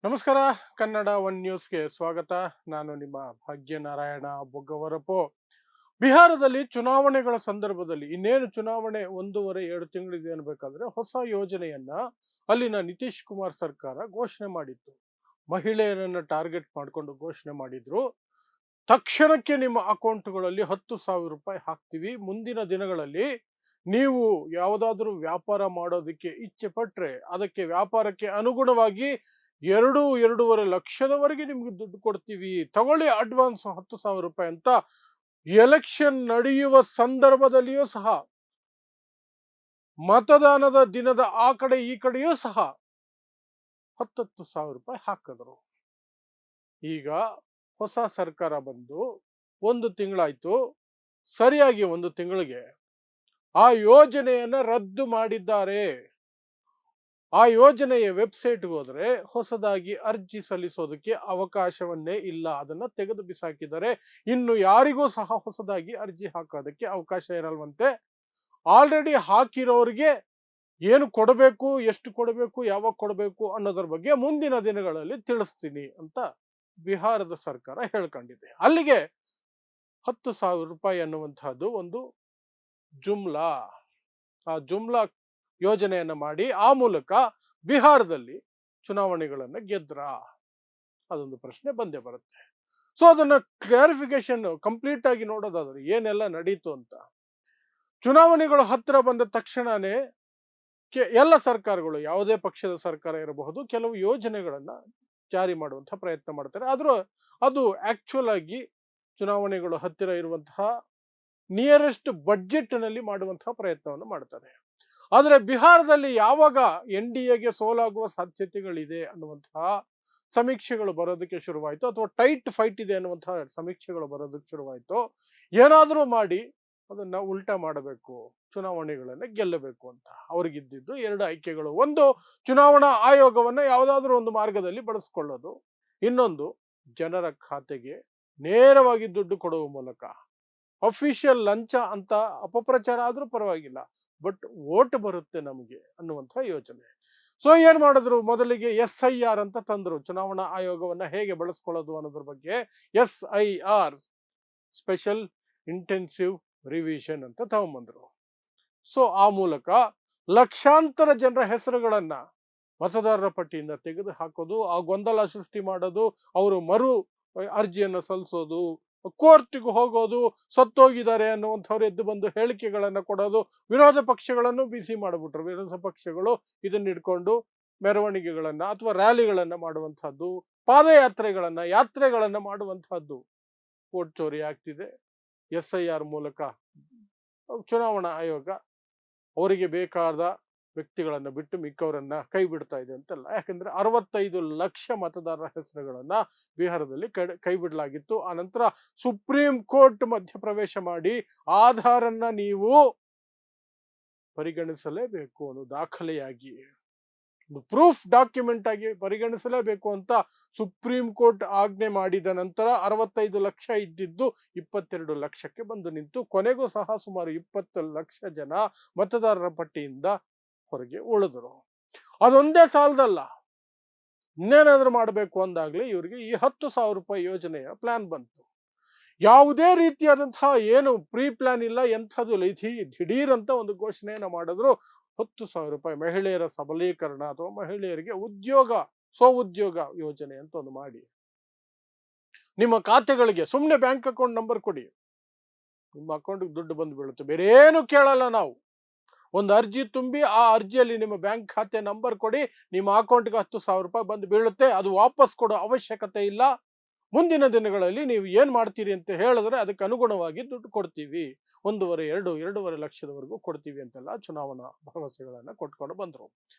ನಮಸ್ಕಾರ. ಕನ್ನಡ ಒನ್ ನ್ಯೂಸ್ಗೆ ಸ್ವಾಗತ. ನಾನು ನಿಮ್ಮ ಭಾಗ್ಯನಾರಾಯಣ ಬೊಗ್ಗವರಪು. ಬಿಹಾರದಲ್ಲಿ ಚುನಾವಣೆಗಳ ಸಂದರ್ಭದಲ್ಲಿ ಇನ್ನೇನು ಚುನಾವಣೆ 1.5-2 ತಿಂಗಳಿದೆ ಅನ್ಬೇಕಾದ್ರೆ ಹೊಸ ಯೋಜನೆಯನ್ನ ಅಲ್ಲಿನ ನಿತೀಶ್ ಕುಮಾರ್ ಸರ್ಕಾರ ಘೋಷಣೆ ಮಾಡಿತ್ತು. ಮಹಿಳೆಯರನ್ನ ಟಾರ್ಗೆಟ್ ಮಾಡಿಕೊಂಡು ಘೋಷಣೆ ಮಾಡಿದ್ರು. ತಕ್ಷಣಕ್ಕೆ ನಿಮ್ಮ ಅಕೌಂಟ್ಗಳಲ್ಲಿ 10,000 ರೂಪಾಯಿ ಹಾಕ್ತೀವಿ. ಮುಂದಿನ ದಿನಗಳಲ್ಲಿ ನೀವು ಯಾವುದಾದ್ರೂ ವ್ಯಾಪಾರ ಮಾಡೋದಕ್ಕೆ ಇಚ್ಛೆ ಪಟ್ರೆ ಅದಕ್ಕೆ ವ್ಯಾಪಾರಕ್ಕೆ ಅನುಗುಣವಾಗಿ 2-2.5 ಲಕ್ಷದವರೆಗೆ ನಿಮ್ಗೆ ದುಡ್ಡು ಕೊಡ್ತೀವಿ, ತಗೊಳ್ಳಿ ಅಡ್ವಾನ್ಸ್ 10,000 ರೂಪಾಯಿ ಅಂತ ಎಲೆಕ್ಷನ್ ನಡೆಯುವ ಸಂದರ್ಭದಲ್ಲಿಯೂ ಸಹ, ಮತದಾನದ ದಿನದ ಆ ಕಡೆ ಈ ಕಡೆಯೂ ಸಹ 10,000 ರೂಪಾಯಿ ಹಾಕಿದ್ರು. ಈಗ ಹೊಸ ಸರ್ಕಾರ ಬಂದು 1 ತಿಂಗಳಾಯ್ತು. ಸರಿಯಾಗಿ 1 ತಿಂಗಳಿಗೆ ಆ ಯೋಜನೆಯನ್ನ ರದ್ದು ಮಾಡಿದ್ದಾರೆ. ಆ ಯೋಜನೆಯ ವೆಬ್ಸೈಟ್ಗೆ ಹೋದ್ರೆ ಹೊಸದಾಗಿ ಅರ್ಜಿ ಸಲ್ಲಿಸೋದಕ್ಕೆ ಅವಕಾಶವನ್ನೇ ಇಲ್ಲ. ಅದನ್ನ ತೆಗೆದು ಬಿಸಾಕಿದ್ದಾರೆ. ಇನ್ನು ಯಾರಿಗೂ ಸಹ ಹೊಸದಾಗಿ ಅರ್ಜಿ ಹಾಕೋದಕ್ಕೆ ಅವಕಾಶ ಇರಲ್ವಂತೆ. ಆಲ್ರೆಡಿ ಹಾಕಿರೋರಿಗೆ ಏನು ಕೊಡಬೇಕು, ಎಷ್ಟು ಕೊಡಬೇಕು, ಯಾವಾಗ ಕೊಡಬೇಕು ಅನ್ನೋದ್ರ ಬಗ್ಗೆ ಮುಂದಿನ ದಿನಗಳಲ್ಲಿ ತಿಳಿಸ್ತೀನಿ ಅಂತ ಬಿಹಾರದ ಸರ್ಕಾರ ಹೇಳ್ಕೊಂಡಿದೆ. ಅಲ್ಲಿಗೆ 10,000 ರೂಪಾಯಿ ಅನ್ನುವಂತಹದ್ದು ಒಂದು ಜುಮ್ಲಾ. ಆ ಜುಮ್ಲಾ ಯೋಜನೆಯನ್ನ ಮಾಡಿ ಆ ಮೂಲಕ ಬಿಹಾರದಲ್ಲಿ ಚುನಾವಣೆಗಳನ್ನ ಗೆದ್ರ, ಅದೊಂದು ಪ್ರಶ್ನೆ ಬಂದೇ ಬರುತ್ತೆ. ಸೊ ಅದನ್ನ ಕ್ಲಾರಿಫಿಕೇಶನ್ ಕಂಪ್ಲೀಟ್ ಆಗಿ ನೋಡೋದಾದ್ರೆ ಏನೆಲ್ಲ ನಡೀತು ಅಂತ. ಚುನಾವಣೆಗಳು ಹತ್ತಿರ ಬಂದ ತಕ್ಷಣನೇ ಎಲ್ಲ ಸರ್ಕಾರಗಳು, ಯಾವುದೇ ಪಕ್ಷದ ಸರ್ಕಾರ ಇರಬಹುದು, ಕೆಲವು ಯೋಜನೆಗಳನ್ನ ಜಾರಿ ಮಾಡುವಂತಹ ಪ್ರಯತ್ನ ಮಾಡ್ತಾರೆ. ಆದ್ರೂ ಅದು ಆಕ್ಚುಲ್ ಆಗಿ ಚುನಾವಣೆಗಳು ಹತ್ತಿರ ಇರುವಂತಹ ನಿಯರೆಸ್ಟ್ ಬಡ್ಜೆಟ್ ನಲ್ಲಿ ಮಾಡುವಂತಹ ಪ್ರಯತ್ನವನ್ನು ಮಾಡ್ತಾರೆ. ಆದರೆ ಬಿಹಾರದಲ್ಲಿ ಯಾವಾಗ NDAಗೆ ಸೋಲಾಗುವ ಸಾಧ್ಯತೆಗಳಿದೆ ಅನ್ನುವಂತಹ ಸಮೀಕ್ಷೆಗಳು ಬರೋದಕ್ಕೆ ಶುರುವಾಯಿತು, ಅಥವಾ ಟೈಟ್ ಫೈಟ್ ಇದೆ ಅನ್ನುವಂತಹ ಸಮೀಕ್ಷೆಗಳು ಬರೋದಕ್ಕೆ ಶುರುವಾಯಿತು, ಏನಾದರೂ ಮಾಡಿ ಅದನ್ನ ಉಲ್ಟಾ ಮಾಡಬೇಕು, ಚುನಾವಣೆಗಳನ್ನ ಗೆಲ್ಲಬೇಕು ಅಂತ ಅವ್ರಿಗಿದ್ದಿದ್ದು 2 ಆಯ್ಕೆಗಳು. ಒಂದು, ಚುನಾವಣಾ ಆಯೋಗವನ್ನ ಯಾವುದಾದ್ರೂ ಒಂದು ಮಾರ್ಗದಲ್ಲಿ ಬಳಸ್ಕೊಳ್ಳೋದು. ಇನ್ನೊಂದು, ಜನರ ಖಾತೆಗೆ ನೇರವಾಗಿ ದುಡ್ಡು ಕೊಡುವ ಮೂಲಕ, ಅಫಿಷಿಯಲ್ ಲಂಚ ಅಂತ ಅಪಪ್ರಚಾರ ಆದ್ರೂ ಪರವಾಗಿಲ್ಲ, ಬಟ್ ವೋಟ್ ಬರುತ್ತೆ ನಮಗೆ ಅನ್ನುವಂತಹ ಯೋಚನೆ. ಸೊ ಏನ್ ಮಾಡಿದ್ರು, ಮೊದಲಿಗೆ SIR ಅಂತ ತಂದ್ರು. ಚುನಾವಣಾ ಆಯೋಗವನ್ನ ಹೇಗೆ ಬಳಸ್ಕೊಳ್ಳೋದು ಅನ್ನೋದ್ರ ಬಗ್ಗೆ SIR, ಸ್ಪೆಷಲ್ ಇಂಟೆನ್ಸಿವ್ ರಿವಿಷನ್ ಅಂತ ತಗೊಂಬಂದ್ರು. ಸೊ ಆ ಮೂಲಕ ಲಕ್ಷಾಂತರ ಜನರ ಹೆಸರುಗಳನ್ನ ಮತದಾರರ ಪಟ್ಟಿಯಿಂದ ತೆಗೆದು ಹಾಕೋದು, ಆ ಗೊಂದಲ ಸೃಷ್ಟಿ ಮಾಡೋದು, ಅವರು ಮರು ಅರ್ಜಿಯನ್ನು ಸಲ್ಲಿಸೋದು, ಕೋರ್ಟ್ಗೆ ಹೋಗೋದು, ಸತ್ತೋಗಿದ್ದಾರೆ ಅನ್ನುವಂಥವ್ರು ಎದ್ದು ಬಂದು ಹೇಳಿಕೆಗಳನ್ನ ಕೊಡೋದು, ವಿರೋಧ ಪಕ್ಷಗಳನ್ನು ಬಿಸಿ ಮಾಡಿಬಿಟ್ರು. ವಿರೋಧ ಪಕ್ಷಗಳು ಇದನ್ನ ಇಟ್ಕೊಂಡು ಮೆರವಣಿಗೆಗಳನ್ನ ಅಥವಾ ರ್ಯಾಲಿಗಳನ್ನ ಮಾಡುವಂತಹದ್ದು, ಯಾತ್ರೆಗಳನ್ನ ಮಾಡುವಂತಹದ್ದು. ವೋಟ್ ಚೋರಿ ಆಗ್ತಿದೆ. SIR ಮೂಲಕ ಚುನಾವಣಾ ಆಯೋಗ ಅವರಿಗೆ ಬೇಕಾದ ವ್ಯಕ್ತಿಗಳನ್ನ ಬಿಟ್ಟು ಮಿಕ್ಕವರನ್ನ ಕೈ ಬಿಡ್ತಾ ಇದೆ ಅಂತಲ್ಲ. ಯಾಕಂದ್ರೆ 65 ಲಕ್ಷ ಮತದಾರರ ಹೆಸರುಗಳನ್ನ ಬಿಹಾರದಲ್ಲಿ ಕೈ ಬಿಡಲಾಗಿತ್ತು. ಆನಂತರ ಸುಪ್ರೀಂ ಕೋರ್ಟ್ ಮಧ್ಯಪ್ರವೇಶ ಮಾಡಿ ಆಧಾರನ್ನ ನೀವು ಪರಿಗಣಿಸಲೇಬೇಕು ಅನ್ನೋ ದಾಖಲೆಯಾಗಿ, ಪ್ರೂಫ್ ಡಾಕ್ಯುಮೆಂಟ್ ಆಗಿ ಪರಿಗಣಿಸಲೇಬೇಕು ಅಂತ ಸುಪ್ರೀಂ ಕೋರ್ಟ್ ಆಜ್ಞೆ ಮಾಡಿದ ನಂತರ 65 ಲಕ್ಷ ಇದ್ದಿದ್ದು 22 ಲಕ್ಷಕ್ಕೆ ಬಂದು ನಿಂತು ಕೊನೆಗೂ ಸಹ ಸುಮಾರು 20 ಲಕ್ಷ ಜನ ಮತದಾರರ ಪಟ್ಟಿಯಿಂದ ಹೊರಗೆ ಉಳಿದ್ರು. ಅದೊಂದೇ ಸಾಲದಲ್ಲ, ಇನ್ನೇನಾದ್ರೂ ಮಾಡಬೇಕು ಅಂದಾಗ್ಲೇ ಇವರಿಗೆ ಈ 10,000 ರೂಪಾಯಿ ಯೋಜನೆಯ ಪ್ಲಾನ್ ಬಂತು. ಯಾವುದೇ ರೀತಿಯಾದಂತಹ ಏನು ಪ್ರೀ ಪ್ಲಾನ್ ಇಲ್ಲ, ಎಂಥದ್ದು ಇಲ್ಲ. ದಿಢೀರ್ ಅಂತ ಒಂದು ಘೋಷಣೆಯನ್ನ ಮಾಡಿದ್ರು. 10,000 ರೂಪಾಯಿ ಮಹಿಳೆಯರ ಸಬಲೀಕರಣ ಅಥವಾ ಮಹಿಳೆಯರಿಗೆ ಸ್ವಉದ್ಯೋಗ ಯೋಜನೆ ಅಂತ ಒಂದು ಮಾಡಿ, ನಿಮ್ಮ ಖಾತೆಗಳಿಗೆ ಸುಮ್ಮನೆ ಬ್ಯಾಂಕ್ ಅಕೌಂಟ್ ನಂಬರ್ ಕೊಡಿ, ನಿಮ್ಮ ಅಕೌಂಟ್ಗೆ ದುಡ್ಡು ಬಂದು ಬೀಳುತ್ತೆ. ಬೇರೆ ಏನು ಕೇಳಲ್ಲ ನಾವು. ಒಂದು ಅರ್ಜಿ ತುಂಬಿ ಆ ಅರ್ಜಿಯಲ್ಲಿ ನಿಮ್ಮ ಬ್ಯಾಂಕ್ ಖಾತೆ ನಂಬರ್ ಕೊಡಿ, ನಿಮ್ಮ ಅಕೌಂಟ್ಗೆ 10,000 ರೂಪಾಯಿ ಬಂದು ಬೀಳುತ್ತೆ. ಅದು ವಾಪಸ್ ಕೊಡೋ ಅವಶ್ಯಕತೆ ಇಲ್ಲ. ಮುಂದಿನ ದಿನಗಳಲ್ಲಿ ನೀವು ಏನ್ ಮಾಡ್ತೀರಿ ಅಂತ ಹೇಳಿದ್ರೆ ಅದಕ್ಕೆ ಅನುಗುಣವಾಗಿ ದುಡ್ಡು ಕೊಡ್ತೀವಿ. 2.5 ಲಕ್ಷದವರೆಗೂ ಕೊಡ್ತೀವಿ ಅಂತೆಲ್ಲ ಚುನಾವಣಾ ಭರವಸೆಗಳನ್ನ ಕೊಟ್ಕೊಂಡು ಬಂದ್ರು.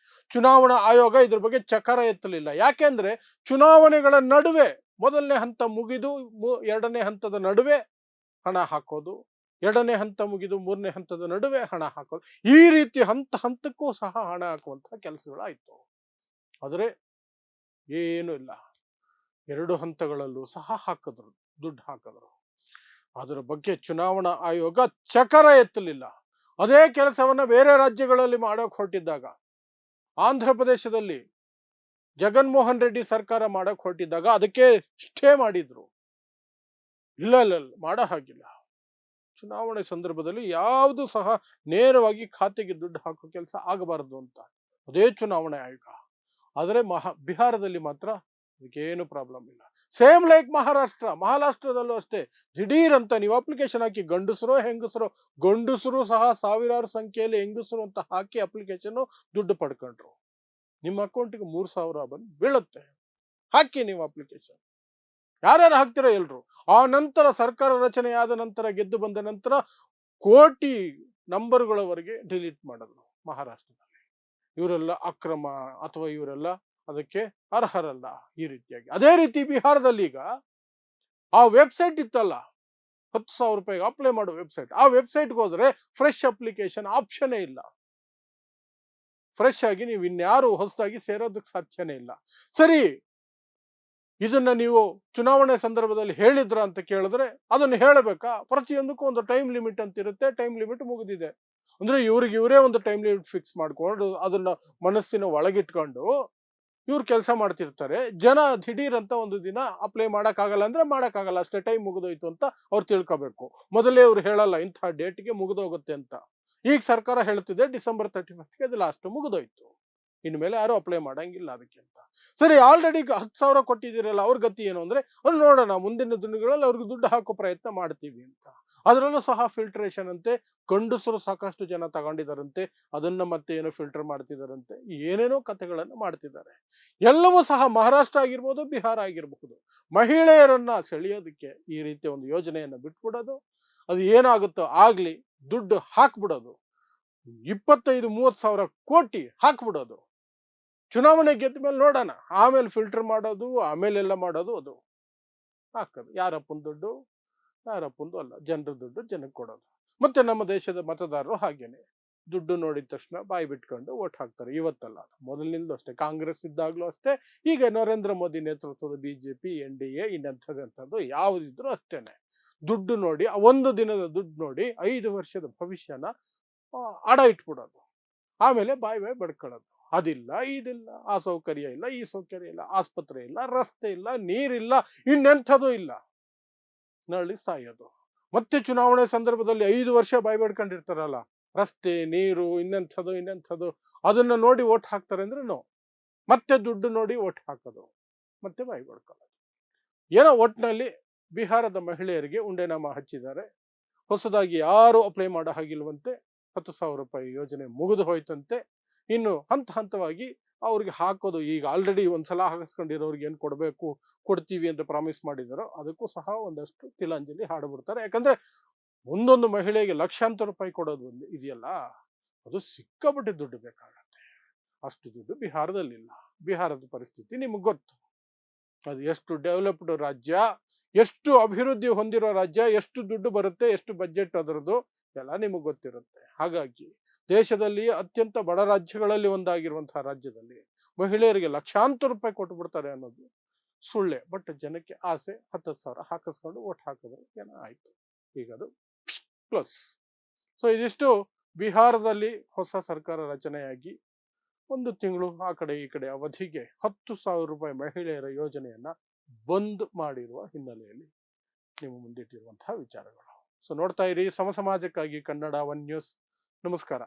ಚುನಾವಣಾ ಆಯೋಗ ಇದ್ರ ಬಗ್ಗೆ ಚಕಾರ ಎತ್ತಲಿಲ್ಲ. ಯಾಕೆಂದ್ರೆ ಚುನಾವಣೆಗಳ ನಡುವೆ ಮೊದಲನೇ ಹಂತ ಮುಗಿದು 2ನೇ ಹಂತದ ನಡುವೆ ಹಣ ಹಾಕೋದು, 2ನೇ ಹಂತ ಮುಗಿದು 3ನೇ ಹಂತದ ನಡುವೆ ಹಣ ಹಾಕೋದು, ಈ ರೀತಿ ಹಂತಕ್ಕೂ ಸಹ ಹಣ ಹಾಕುವಂತಹ ಕೆಲಸಗಳಾಯ್ತು. ಆದ್ರೆ ಏನು ಇಲ್ಲ, 2 ಹಂತಗಳಲ್ಲೂ ಸಹ ದುಡ್ಡು ಹಾಕಿದ್ರು. ಅದರ ಬಗ್ಗೆ ಚುನಾವಣಾ ಆಯೋಗ ಚಕಾರ ಎತ್ತಲಿಲ್ಲ. ಅದೇ ಕೆಲಸವನ್ನ ಬೇರೆ ರಾಜ್ಯಗಳಲ್ಲಿ ಮಾಡೋಕೆ ಹೊರಟಿದ್ದಾಗ, ಆಂಧ್ರ ಪ್ರದೇಶದಲ್ಲಿ ಜಗನ್ಮೋಹನ್ ರೆಡ್ಡಿ ಸರ್ಕಾರ ಮಾಡಕ್ ಹೊರಟಿದ್ದಾಗ ಅದಕ್ಕೆ ಸ್ಟೇ ಮಾಡಿದ್ರು. ಇಲ್ಲ ಇಲ್ಲ ಇಲ್ಲ, ಮಾಡೋ ಹಾಗಿಲ್ಲ. ಚುನಾವಣೆ ಸಂದರ್ಭದಲ್ಲಿ ಯಾವುದು ಸಹ ನೇರವಾಗಿ ಖಾತೆಗೆ ದುಡ್ಡು ಹಾಕೋ ಕೆಲಸ ಆಗಬಾರದು ಅಂತ ಅದೇ ಚುನಾವಣೆ ಆಯೋಗ. ಆದರೆ ಬಿಹಾರದಲ್ಲಿ ಮಾತ್ರ ಅದಕ್ಕೇನು ಪ್ರಾಬ್ಲಮ್ ಇಲ್ಲ. ಸೇಮ್ ಲೈಕ್ ಮಹಾರಾಷ್ಟ್ರದಲ್ಲೂ ಅಷ್ಟೇ. ದಿಢೀರ್ ಅಂತ ನೀವು ಅಪ್ಲಿಕೇಶನ್ ಹಾಕಿ, ಗಂಡಸರು ಸಹ ಸಾವಿರಾರು ಸಂಖ್ಯೆಯಲ್ಲಿ ಹೆಂಗಸರು ಅಂತ ಹಾಕಿ ಅಪ್ಲಿಕೇಶನ್ ದುಡ್ಡು ಪಡ್ಕೊಂಡ್ರು. ನಿಮ್ಮ ಅಕೌಂಟಿಗೆ 3,000 ಬಂದು ಬೀಳುತ್ತೆ. ಹಾಕಿ ನೀವು ಅಪ್ಲಿಕೇಶನ್. ಯಾರ್ಯಾರು ಹಾಕ್ತಿರೋ ಎಲ್ರು. ಆ ನಂತರ ಸರ್ಕಾರ ರಚನೆ ಆದ ನಂತರ, ಗೆದ್ದು ಬಂದ ನಂತರ ಕೋಟಿ ನಂಬರ್ಗಳವರೆಗೆ ಡಿಲೀಟ್ ಮಾಡಿದ್ರು ಮಹಾರಾಷ್ಟ್ರದಲ್ಲಿ. ಇವರೆಲ್ಲ ಅಕ್ರಮ ಅಥವಾ ಇವರೆಲ್ಲ ಅದಕ್ಕೆ ಅರ್ಹರಲ್ಲ ಈ ರೀತಿಯಾಗಿ. ಅದೇ ರೀತಿ ಬಿಹಾರದಲ್ಲಿ ಈಗ ಆ ವೆಬ್ಸೈಟ್ ಇತ್ತಲ್ಲ, 10,000 ರೂಪಾಯಿಗೆ ಅಪ್ಲೈ ಮಾಡೋ ವೆಬ್ಸೈಟ್, ಆ ವೆಬ್ಸೈಟ್ಗೆ ಹೋದ್ರೆ ಫ್ರೆಶ್ ಅಪ್ಲಿಕೇಶನ್ ಆಪ್ಷನ್ನೇ ಇಲ್ಲ. ಫ್ರೆಶ್ ಆಗಿ ನೀವು ಇನ್ಯಾರು ಹೊಸದಾಗಿ ಸೇರೋದಕ್ಕೆ ಸಾಧ್ಯನೇ ಇಲ್ಲ. ಸರಿ, ಇದನ್ನ ನೀವು ಚುನಾವಣೆ ಸಂದರ್ಭದಲ್ಲಿ ಹೇಳಿದ್ರ ಅಂತ ಕೇಳಿದ್ರೆ ಅದನ್ನು ಹೇಳಬೇಕಾ? ಪ್ರತಿಯೊಂದಕ್ಕೂ ಒಂದು ಟೈಮ್ ಲಿಮಿಟ್ ಅಂತ ಇರುತ್ತೆ. ಟೈಮ್ ಲಿಮಿಟ್ ಮುಗಿದಿದೆ ಅಂದ್ರೆ ಇವರೇ ಒಂದು ಟೈಮ್ ಲಿಮಿಟ್ ಫಿಕ್ಸ್ ಮಾಡ್ಕೊಂಡು ಅದನ್ನ ಮನಸ್ಸಿನ ಒಳಗಿಟ್ಕೊಂಡು ಇವ್ರು ಕೆಲಸ ಮಾಡ್ತಿರ್ತಾರೆ. ಜನ ದಿಢೀರ್ ಅಂತ ಒಂದು ದಿನ ಅಪ್ಲೈ ಮಾಡಕ್ಕಾಗಲ್ಲ ಅಂದ್ರೆ ಮಾಡಕ್ಕಾಗಲ್ಲ, ಅಷ್ಟೇ, ಟೈಮ್ ಮುಗಿದೋಯ್ತು ಅಂತ ಅವ್ರು ತಿಳ್ಕೋಬೇಕು. ಮೊದಲೇ ಅವ್ರು ಹೇಳಲ್ಲ ಇಂಥ ಡೇಟ್ಗೆ ಮುಗಿದೋಗುತ್ತೆ ಅಂತ. ಈಗ ಸರ್ಕಾರ ಹೇಳ್ತಿದೆ ಡಿಸೆಂಬರ್ 31ಗೆ ಅದು ಲಾಸ್ಟ್ ಮುಗಿದೋಯ್ತು, ಇನ್ಮೇಲೆ ಯಾರು ಅಪ್ಲೈ ಮಾಡಂಗಿಲ್ಲ ಅದಕ್ಕೆ ಅಂತ. ಸರಿ, ಆಲ್ರೆಡಿ 10,000 ಕೊಟ್ಟಿದ್ದೀರಲ್ಲ, ಅವ್ರ ಗತಿ ಏನು ಅಂದ್ರೆ ಅವ್ರು ನೋಡೋಣ ಮುಂದಿನ ದಿನಗಳಲ್ಲಿ ಅವ್ರಿಗೆ ದುಡ್ಡು ಹಾಕೋ ಪ್ರಯತ್ನ ಮಾಡ್ತೀವಿ ಅಂತ. ಅದರಲ್ಲೂ ಸಹ ಫಿಲ್ಟ್ರೇಷನ್ ಅಂತೆ, ಗಂಡಸರು ಸಾಕಷ್ಟು ಜನ ತಗೊಂಡಿದ್ದಾರಂತೆ, ಅದನ್ನ ಮತ್ತೆ ಏನೋ ಫಿಲ್ಟರ್ ಮಾಡ್ತಿದಾರಂತೆ, ಏನೇನೋ ಕಥೆಗಳನ್ನು ಮಾಡ್ತಿದ್ದಾರೆ. ಎಲ್ಲವೂ ಸಹ ಮಹಾರಾಷ್ಟ್ರ ಆಗಿರ್ಬೋದು, ಬಿಹಾರ ಆಗಿರಬಹುದು, ಮಹಿಳೆಯರನ್ನ ಸೆಳೆಯೋದಕ್ಕೆ ಈ ರೀತಿಯ ಒಂದು ಯೋಜನೆಯನ್ನ ಬಿಟ್ಬಿಡೋದು. ಅದು ಏನಾಗುತ್ತೋ ಆಗ್ಲಿ, ದುಡ್ಡು ಹಾಕ್ಬಿಡೋದು, 25-30 ಸಾವಿರ ಕೋಟಿ ಹಾಕ್ಬಿಡೋದು. ಚುನಾವಣೆ ಗೆದ್ದ ಮೇಲೆ ನೋಡೋಣ, ಆಮೇಲೆ ಫಿಲ್ಟರ್ ಮಾಡೋದು, ಆಮೇಲೆಲ್ಲ ಮಾಡೋದು, ಅದು ಹಾಕೋದು. ಯಾರಪ್ಪನ ದುಡ್ಡು? ಯಾರಪ್ಪಂದು ಅಲ್ಲ, ಜನರ ದುಡ್ಡು ಜನಕ್ಕೆ ಕೊಡೋದು. ಮತ್ತೆ ನಮ್ಮ ದೇಶದ ಮತದಾರರು ಹಾಗೇನೆ ದುಡ್ಡು ನೋಡಿದ ತಕ್ಷಣ ಬಾಯಿ ಬಿಟ್ಕೊಂಡು ಓಟ್ ಹಾಕ್ತಾರೆ. ಇವತ್ತಲ್ಲ, ಮೊದಲಿನಿಂದಲೂ ಅಷ್ಟೇ, ಕಾಂಗ್ರೆಸ್ ಇದ್ದಾಗ್ಲೂ ಅಷ್ಟೇ, ಈಗ ನರೇಂದ್ರ ಮೋದಿ ನೇತೃತ್ವದ BJP, NDA, ಇನ್ನಂಥದ್ದು ಯಾವುದಿದ್ರು ಅಷ್ಟೇನೆ. ದುಡ್ಡು ನೋಡಿ, ಒಂದು ದಿನದ ದುಡ್ಡು ನೋಡಿ 5 ವರ್ಷದ ಭವಿಷ್ಯನ ಅಡ ಇಟ್ಬಿಡೋದು, ಆಮೇಲೆ ಬಾಯಿ ಬಡ್ಕೊಳ್ಳೋದು. ಅದಿಲ್ಲ, ಇದಿಲ್ಲ, ಆ ಸೌಕರ್ಯ ಇಲ್ಲ, ಈ ಸೌಕರ್ಯ ಇಲ್ಲ, ಆಸ್ಪತ್ರೆ ಇಲ್ಲ, ರಸ್ತೆ ಇಲ್ಲ, ನೀರಿಲ್ಲ, ಇನ್ನೆಂಥದ್ದು ಇಲ್ಲ, ನಳ್ಳಿ ಸಾಯೋದು. ಮತ್ತೆ ಚುನಾವಣೆ ಸಂದರ್ಭದಲ್ಲಿ 5 ವರ್ಷ ಬಾಯಿ ಬಡ್ಕೊಂಡಿರ್ತಾರಲ್ಲ, ರಸ್ತೆ, ನೀರು, ಇನ್ನೆಂಥದ್ದು ಅದನ್ನ ನೋಡಿ ಓಟ್ ಹಾಕ್ತಾರೆ ಅಂದ್ರೆ ನೋ. ಮತ್ತೆ ದುಡ್ಡು ನೋಡಿ ಓಟ್ ಹಾಕೋದು, ಮತ್ತೆ ಬಾಯಿ ಬಡ್ಕೊಳ್ಳೋದು. ಏನೋ ಒಟ್ಟಿನಲ್ಲಿ ಬಿಹಾರದ ಮಹಿಳೆಯರಿಗೆ ಉಂಡೆನಾಮ ಹಚ್ಚಿದ್ದಾರೆ. ಹೊಸದಾಗಿ ಯಾರು ಅಪ್ಲೈ ಮಾಡೋ ಹಾಗಿಲ್ವಂತೆ. 10,000 ರೂಪಾಯಿ ಯೋಜನೆ ಮುಗಿದು ಹೋಯ್ತಂತೆ. ಇನ್ನು ಹಂತವಾಗಿ ಅವ್ರಿಗೆ ಹಾಕೋದು. ಈಗ ಆಲ್ರೆಡಿ ಒಂದ್ಸಲ ಹಾಕಿಸ್ಕೊಂಡಿರೋರ್ಗೆ ಏನು ಕೊಡ್ತೀವಿ ಅಂತ ಪ್ರಾಮಿಸ್ ಮಾಡಿದಾರೋ ಅದಕ್ಕೂ ಸಹ ಒಂದಷ್ಟು ತಿಲಾಂಜಲಿ ಹಾಡ್ಬಿಡ್ತಾರೆ. ಯಾಕಂದ್ರೆ ಒಂದೊಂದು ಮಹಿಳೆಗೆ ಲಕ್ಷಾಂತರ ರೂಪಾಯಿ ಕೊಡೋದು ಇದೆಯಲ್ಲ, ಅದು ಸಿಕ್ಕಾಪಟ್ಟೆ ದುಡ್ಡು ಬೇಕಾಗತ್ತೆ. ಅಷ್ಟು ದುಡ್ಡು ಬಿಹಾರದಲ್ಲಿಲ್ಲ. ಬಿಹಾರದ ಪರಿಸ್ಥಿತಿ ನಿಮ್ಗೆ ಗೊತ್ತು. ಅದು ಎಷ್ಟು ಡೆವಲಪ್ಡ್ ರಾಜ್ಯ, ಎಷ್ಟು ಅಭಿವೃದ್ಧಿ ಹೊಂದಿರೋ ರಾಜ್ಯ, ಎಷ್ಟು ದುಡ್ಡು ಬರುತ್ತೆ, ಎಷ್ಟು ಬಜೆಟ್ ಅದರದ್ದು ಎಲ್ಲ ನಿಮಗೆ ಗೊತ್ತಿರುತ್ತೆ. ಹಾಗಾಗಿ ದೇಶದಲ್ಲಿ ಅತ್ಯಂತ ಬಡ ರಾಜ್ಯಗಳಲ್ಲಿ ಒಂದಾಗಿರುವಂತಹ ರಾಜ್ಯದಲ್ಲಿ ಮಹಿಳೆಯರಿಗೆ ಲಕ್ಷಾಂತರ ರೂಪಾಯಿ ಕೊಟ್ಟು ಬಿಡ್ತಾರೆ ಅನ್ನೋದು ಸುಳ್ಳೆ. ಬಟ್ ಜನಕ್ಕೆ ಆಸೆ, 10,000 ಹಾಕಿಸ್ಕೊಂಡು ಓಟ್ ಹಾಕಿದ್ರೆ ಜನ ಆಯ್ತು, ಈಗ ಅದು ಕ್ಲೋಸ್. ಸೊ ಇದಿಷ್ಟು ಬಿಹಾರದಲ್ಲಿ ಹೊಸ ಸರ್ಕಾರ ರಚನೆಯಾಗಿ 1 ತಿಂಗಳು ಆ ಕಡೆ ಈ ಕಡೆ ಅವಧಿಗೆ 10,000 ರೂಪಾಯಿ ಮಹಿಳೆಯರ ಯೋಜನೆಯನ್ನ ಬಂದ್ ಮಾಡಿರುವ ಹಿನ್ನೆಲೆಯಲ್ಲಿ ನೀವು ಮುಂದಿಟ್ಟಿರುವಂತಹ ವಿಚಾರಗಳು. ಸೊ ನೋಡ್ತಾ ಇರಿ ಸಮಾಜಕ್ಕಾಗಿ ಕನ್ನಡ 1 ನ್ಯೂಸ್. ನಮಸ್ಕಾರ.